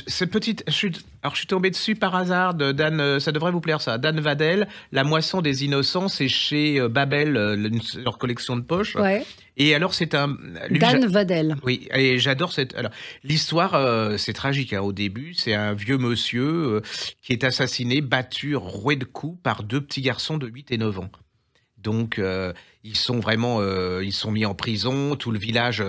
cette petite, je suis tombé dessus par hasard de Dan, ça devrait vous plaire ça, Dan Vadel, La Moisson des Innocents, c'est chez Babel, leur collection de poches. Ouais. Et alors Dan Vadel. Oui, et j'adore cette. Alors l'histoire, c'est tragique au début. C'est un vieux monsieur qui est assassiné, battu, roué de coups par deux petits garçons de 8 et 9 ans. Donc ils sont vraiment, ils sont mis en prison. Tout le village.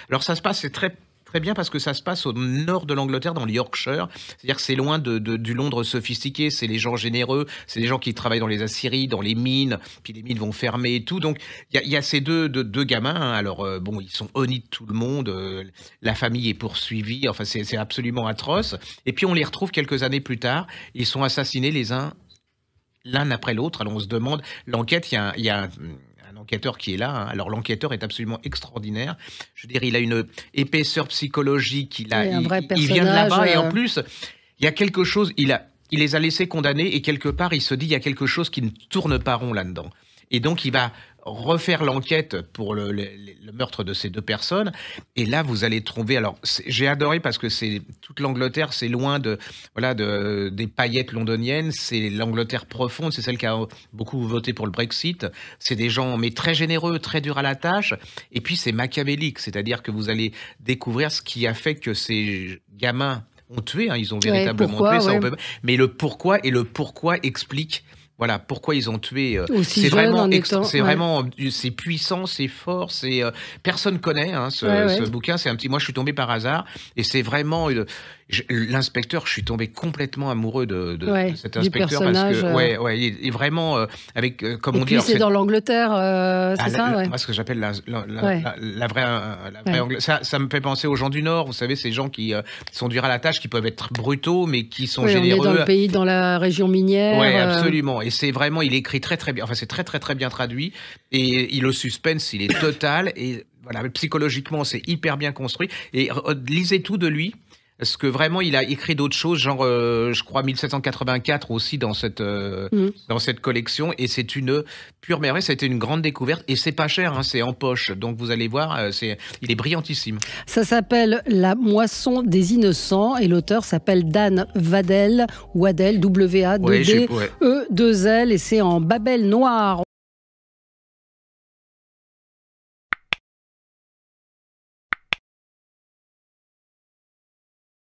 Alors ça se passe, c'est très très bien parce que ça se passe au nord de l'Angleterre, dans le Yorkshire. C'est-à-dire que c'est loin du Londres sophistiqué. C'est les gens généreux. C'est les gens qui travaillent dans les aciéries, dans les mines. Puis les mines vont fermer et tout. Donc il y a ces deux gamins. Hein. Alors bon, ils sont honnis de tout le monde. La famille est poursuivie. Enfin, c'est absolument atroce. Et puis on les retrouve quelques années plus tard. Ils sont assassinés l'un après l'autre. Alors on se demande, l'enquête, il y a un enquêteur qui est là. Hein. Alors l'enquêteur est absolument extraordinaire. Je veux dire, il a une épaisseur psychologique. Il vient de là-bas et en plus, il y a quelque chose. Il les a laissés condamner et quelque part, il se dit il y a quelque chose qui ne tourne pas rond là-dedans. Et donc il va refaire l'enquête pour le meurtre de ces deux personnes. Et là, vous allez trouver. Alors, j'ai adoré parce que c'est toute l'Angleterre, c'est loin des paillettes londoniennes. C'est l'Angleterre profonde. C'est celle qui a beaucoup voté pour le Brexit. C'est des gens, mais très généreux, très durs à la tâche. Et puis, c'est machiavélique. C'est-à-dire que vous allez découvrir ce qui a fait que ces gamins ont tué. Hein, ils ont véritablement tué. Ça, mais le pourquoi explique. Voilà pourquoi ils ont tué. C'est vraiment, c'est puissant, c'est fort, personne connaît ce bouquin. C'est moi je suis tombé par hasard et c'est vraiment l'inspecteur. Je suis tombé complètement amoureux de cet inspecteur parce que il est vraiment avec comme on dit. Et puis c'est dans l'Angleterre, c'est ça. Moi ce que j'appelle la vraie Angleterre. Ça me fait penser aux gens du Nord. Vous savez, ces gens qui sont durs à la tâche, qui peuvent être brutaux mais qui sont généreux. On est dans le pays, dans la région minière. Oui, absolument. Et c'est vraiment, il écrit très très bien. Enfin, c'est très très très bien traduit. Et le suspense, il est total. Et voilà, psychologiquement, c'est hyper bien construit. Et lisez tout de lui. Parce que vraiment, il a écrit d'autres choses, genre, je crois, 1784 aussi dans cette collection. Et c'est une pure merveille. Ça a été une grande découverte. Et c'est pas cher, hein, c'est en poche. Donc, vous allez voir, il est brillantissime. Ça s'appelle La Moisson des Innocents. Et l'auteur s'appelle Dan Vadel, Wadel, W-A-D-D-E-2-L. Et c'est en Babel noir.